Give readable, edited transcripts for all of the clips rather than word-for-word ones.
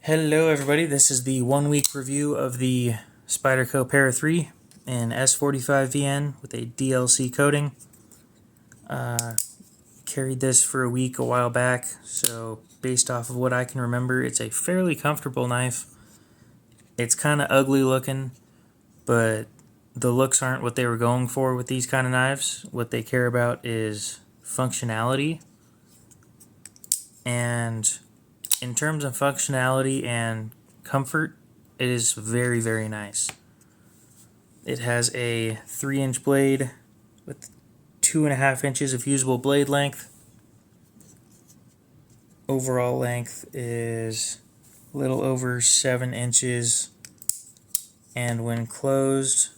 Hello everybody, this is the 1 week review of the Spyderco Para 3 in S45VN with a DLC coating. Carried this for a week a while back, so based off of what I can remember, it's a fairly comfortable knife. It's kind of ugly looking, but the looks aren't what they were going for with these kind of knives. What they care about is functionality, and in terms of functionality and comfort, it is very, very nice. It has a 3-inch blade with 2.5 inches of usable blade length. Overall length is a little over 7 inches, and when closed,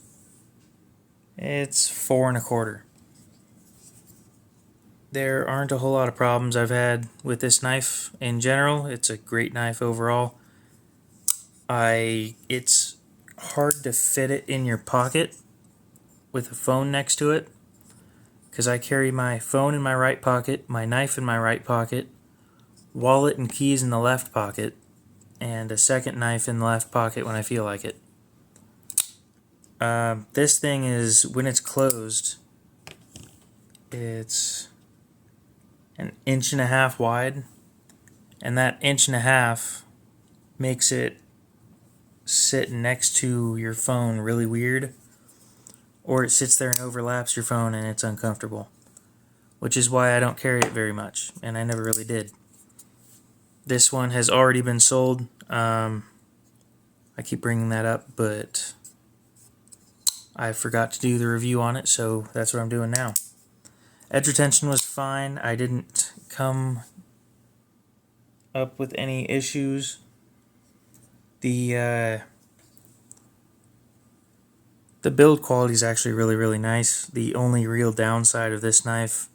it's 4.25. There aren't a whole lot of problems I've had with this knife in general. It's a great knife overall. It's hard to fit it in your pocket with a phone next to it, because I carry my phone in my right pocket, my knife in my right pocket, wallet and keys in the left pocket, and a second knife in the left pocket when I feel like it. This thing is, when it's closed, it's 1.5 inches wide, and that 1.5 inches makes it sit next to your phone really weird, or it sits there and overlaps your phone and it's uncomfortable, which is why I don't carry it very much, and I never really did. This one has already been sold. I keep bringing that up, but I forgot to do the review on it, so that's what I'm doing now. Edge retention was fine. I didn't come up with any issues. The build quality is actually really, really nice. The only real downside of this knife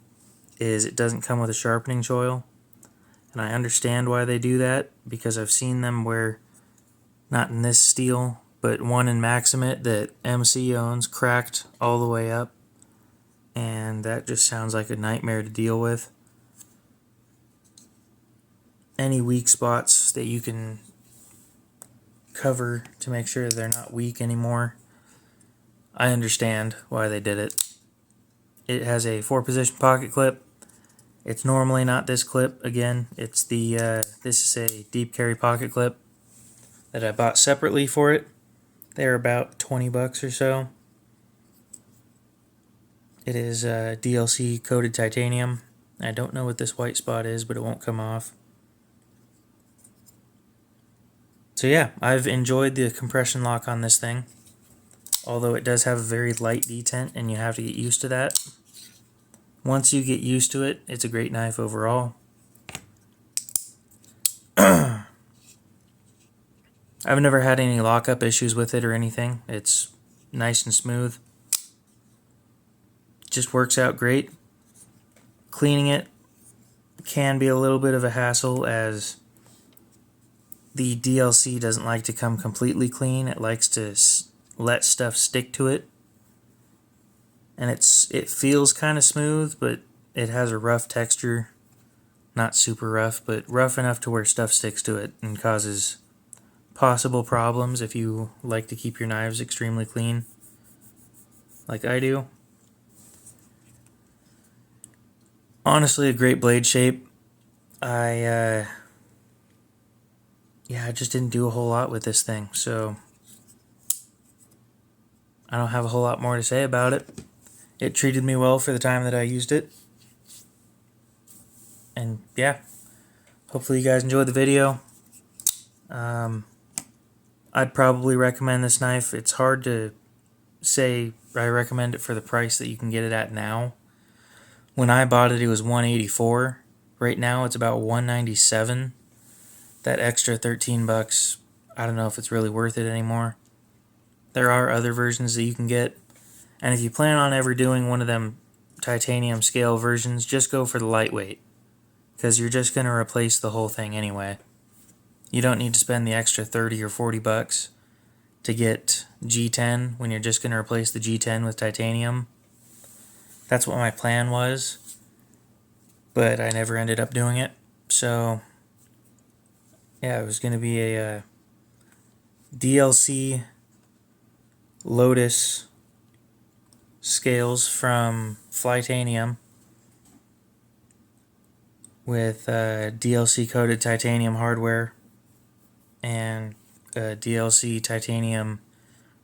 is it doesn't come with a sharpening choil, and I understand why they do that, because I've seen them where, not in this steel, but one in Maximate that MC owns, cracked all the way up, and that just sounds like a nightmare to deal with. Any weak spots that you can cover to make sure they're not weak anymore, I understand why they did it. It has a 4-position pocket clip. It's normally not this clip. Again, it's the this is a deep carry pocket clip that I bought separately for it. They're about $20 or so. It is DLC coated titanium. I don't know what this white spot is, but it won't come off. So yeah, I've enjoyed the compression lock on this thing, although it does have a very light detent and you have to get used to that. Once you get used to it, it's a great knife overall. I've never had any lockup issues with it or anything. It's nice and smooth. Just works out great. Cleaning it can be a little bit of a hassle, as the DLC doesn't like to come completely clean. It likes to let stuff stick to it, and it feels kind of smooth, but it has a rough texture. Not super rough, but rough enough to where stuff sticks to it and causes possible problems if you like to keep your knives extremely clean, like I do. Honestly, a great blade shape. I just didn't do a whole lot with this thing, so I don't have a whole lot more to say about it. It treated me well for the time that I used it. And yeah, hopefully you guys enjoyed the video. I'd probably recommend this knife. It's hard to say I recommend it for the price that you can get it at now. When I bought it, it was $184. Right now it's about $197. That extra $13, I don't know if it's really worth it anymore. There are other versions that you can get, and if you plan on ever doing one of them titanium scale versions, just go for the lightweight, because you're just going to replace the whole thing anyway. You don't need to spend the extra $30 or $40 to get G10 when you're just going to replace the G10 with titanium. That's what my plan was, but I never ended up doing it. So yeah, it was going to be a DLC Lotus scales from Flytanium with DLC coated titanium hardware and DLC titanium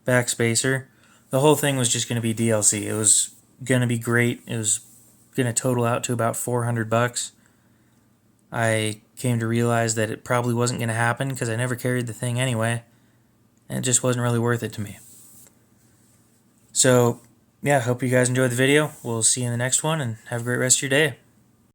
backspacer. The whole thing was just going to be DLC. It was going to be great. It was going to total out to about $400. I came to realize that it probably wasn't going to happen because I never carried the thing anyway, and it just wasn't really worth it to me. So, yeah, hope you guys enjoyed the video. We'll see you in the next one, and have a great rest of your day.